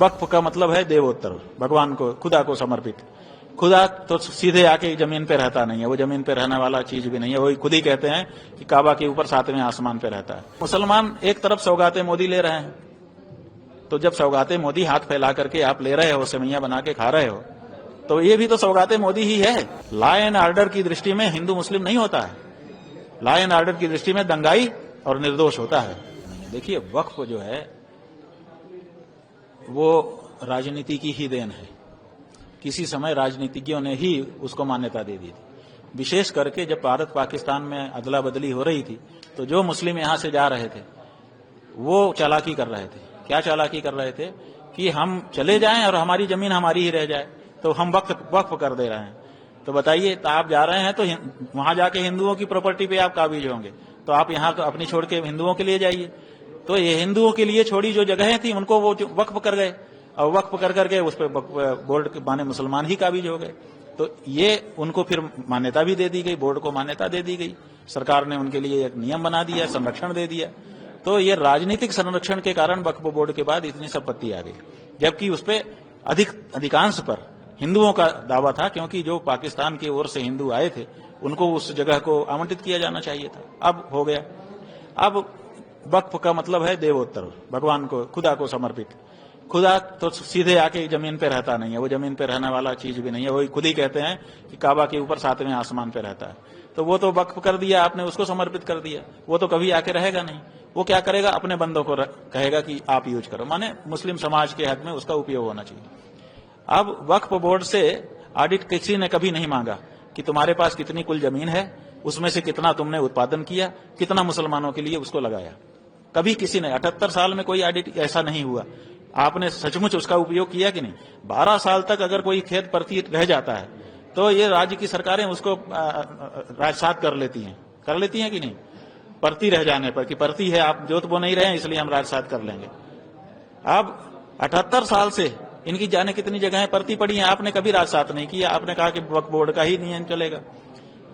वक्फ का मतलब है देवोत्तर, भगवान को, खुदा को समर्पित। खुदा तो सीधे आके जमीन पे रहता नहीं है, वो जमीन पे रहने वाला चीज भी नहीं है। वही खुद ही कहते हैं कि काबा के ऊपर 7वें आसमान पे रहता है। मुसलमान एक तरफ सौगाते मोदी ले रहे हैं, तो जब सौगाते मोदी हाथ फैला करके आप ले रहे हो, सेवैयां बना के खा रहे हो, तो ये भी तो सौगाते मोदी ही है। लॉ एंड ऑर्डर की दृष्टि में हिंदू मुस्लिम नहीं होता है, लॉ एंड ऑर्डर की दृष्टि में दंगाई और निर्दोष होता है। देखिए, वक्फ जो है वो राजनीति की ही देन है। किसी समय राजनीतिज्ञों ने ही उसको मान्यता दे दी थी। विशेष करके जब भारत पाकिस्तान में अदला बदली हो रही थी, तो जो मुस्लिम यहां से जा रहे थे वो चालाकी कर रहे थे। क्या चालाकी कर रहे थे कि हम चले जाएं और हमारी जमीन हमारी ही रह जाए, तो हम वक्फ कर दे रहे हैं। तो बताइए, तो आप जा रहे हैं तो वहां जाके हिंदुओं की प्रॉपर्टी पे आप काबिज होंगे, तो आप यहाँ तो अपनी छोड़ के हिंदुओं के लिए जाइए। तो ये हिंदुओं के लिए छोड़ी जो जगहें थी उनको वो वक्फ कर गए, और वक्फ कर करके उस पर बोर्ड के माने मुसलमान ही काबिज हो गए। तो ये उनको फिर मान्यता भी दे दी गई, बोर्ड को मान्यता दे दी गई, सरकार ने उनके लिए एक नियम बना दिया, संरक्षण दे दिया। तो ये राजनीतिक संरक्षण के कारण वक्फ बोर्ड के बाद इतनी संपत्ति आ गई, जबकि उस पर अधिकांश पर हिंदुओं का दावा था, क्योंकि जो पाकिस्तान की ओर से हिंदू आए थे उनको उस जगह को आवंटित किया जाना चाहिए था। अब हो गया। अब वक्फ का मतलब है देवोत्तर, भगवान को, खुदा को समर्पित। खुदा तो सीधे आके जमीन पे रहता नहीं है, वो जमीन पे रहने वाला चीज भी नहीं है। वही खुद ही कहते हैं कि काबा के ऊपर 7वें आसमान पे रहता है। तो वो तो वक्फ कर दिया आपने, उसको समर्पित कर दिया, वो तो कभी आके रहेगा नहीं। वो क्या करेगा, अपने बंदों को कहेगा कि आप यूज करो, माने मुस्लिम समाज के हक में उसका उपयोग होना चाहिए। अब वक्फ बोर्ड से ऑडिट किसी ने कभी नहीं मांगा कि तुम्हारे पास कितनी कुल जमीन है, उसमें से कितना तुमने उत्पादन किया, कितना मुसलमानों के लिए उसको लगाया। कभी किसी ने 78 साल में कोई ऑडिट ऐसा नहीं हुआ। आपने सचमुच उसका उपयोग किया कि नहीं? 12 साल तक अगर कोई खेत परती रह जाता है तो ये राज्य की सरकारें उसको राजसात कर लेती हैं कि नहीं? परती रह जाने पर कि परती है, आप जोत बो नहीं रहे हैं इसलिए हम राजसात कर लेंगे। अब 78 साल से इनकी जाने कितनी जगहें परती पड़ी हैं, आपने कभी राजसात नहीं किया। आपने कहा कि वक्फ बोर्ड का ही नियम चलेगा।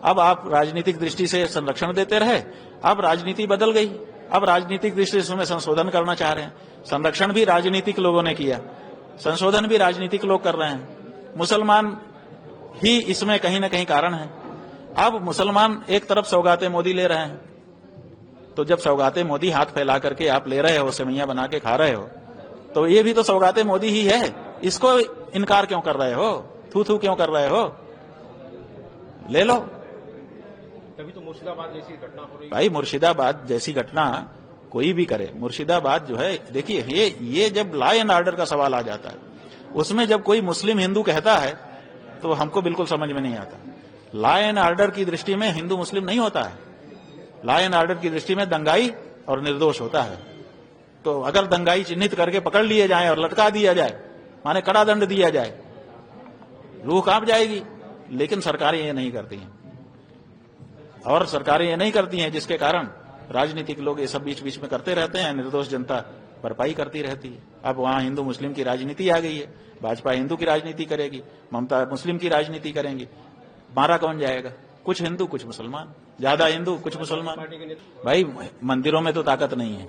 अब आप राजनीतिक दृष्टि से संरक्षण देते रहे, अब राजनीति बदल गई, अब राजनीतिक दृष्टि से उसमें संशोधन करना चाह रहे हैं। संरक्षण भी राजनीतिक लोगों ने किया, संशोधन भी राजनीतिक लोग कर रहे हैं। मुसलमान ही इसमें कहीं ना कहीं कारण है। अब मुसलमान एक तरफ सौगाते मोदी ले रहे हैं, तो जब सौगाते मोदी हाथ फैला करके आप ले रहे हो, सेवैयां बना के खा रहे हो, तो ये भी तो सौगाते मोदी ही है। इसको इनकार क्यों कर रहे हो, थू थू क्यों कर रहे हो? ले लो। तभी तो मुर्शिदाबाद जैसी घटना हो रही। भाई, मुर्शिदाबाद जैसी घटना कोई भी करे, मुर्शिदाबाद जो है, देखिए ये जब लॉ एंड ऑर्डर का सवाल आ जाता है, उसमें जब कोई मुस्लिम हिंदू कहता है तो हमको बिल्कुल समझ में नहीं आता। लॉ एंड ऑर्डर की दृष्टि में हिंदू मुस्लिम नहीं होता है, लॉ एंड ऑर्डर की दृष्टि में दंगाई और निर्दोष होता है। तो अगर दंगाई चिन्हित करके पकड़ लिए जाए और लटका दिया जाए, माने कड़ा दंड दिया जाए, रूह कांप जाएगी। लेकिन सरकारें ये नहीं करती हैं, और सरकारें ये नहीं करती हैं, जिसके कारण राजनीतिक लोग ये सब बीच बीच में करते रहते हैं, निर्दोष जनता भरपाई करती रहती है। अब वहां हिंदू मुस्लिम की राजनीति आ गई है, भाजपा हिंदू की राजनीति करेगी, ममता मुस्लिम की राजनीति करेंगी। मारा कौन जाएगा? कुछ हिंदू कुछ मुसलमान, ज्यादा हिंदू कुछ मुसलमान। भाई, मंदिरों में तो ताकत नहीं है,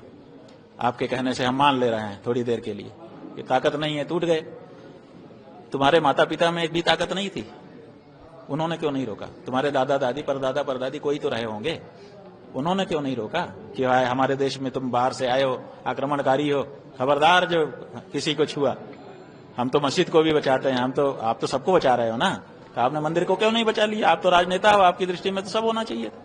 आपके कहने से हम मान ले रहे हैं थोड़ी देर के लिए कि ताकत नहीं है, टूट गए। तुम्हारे माता पिता में एक भी ताकत नहीं थी, उन्होंने क्यों नहीं रोका? तुम्हारे दादा दादी परदादा परदादी कोई तो रहे होंगे, उन्होंने क्यों नहीं रोका कि हमारे देश में तुम बाहर से आए हो, आक्रमणकारी हो, खबरदार जो किसी को छुआ। हम तो मस्जिद को भी बचाते हैं, आप तो सबको बचा रहे हो ना, तो आपने मंदिर को क्यों नहीं बचा लिया? आप तो राजनेता हो, आपकी दृष्टि में तो सब होना चाहिए था।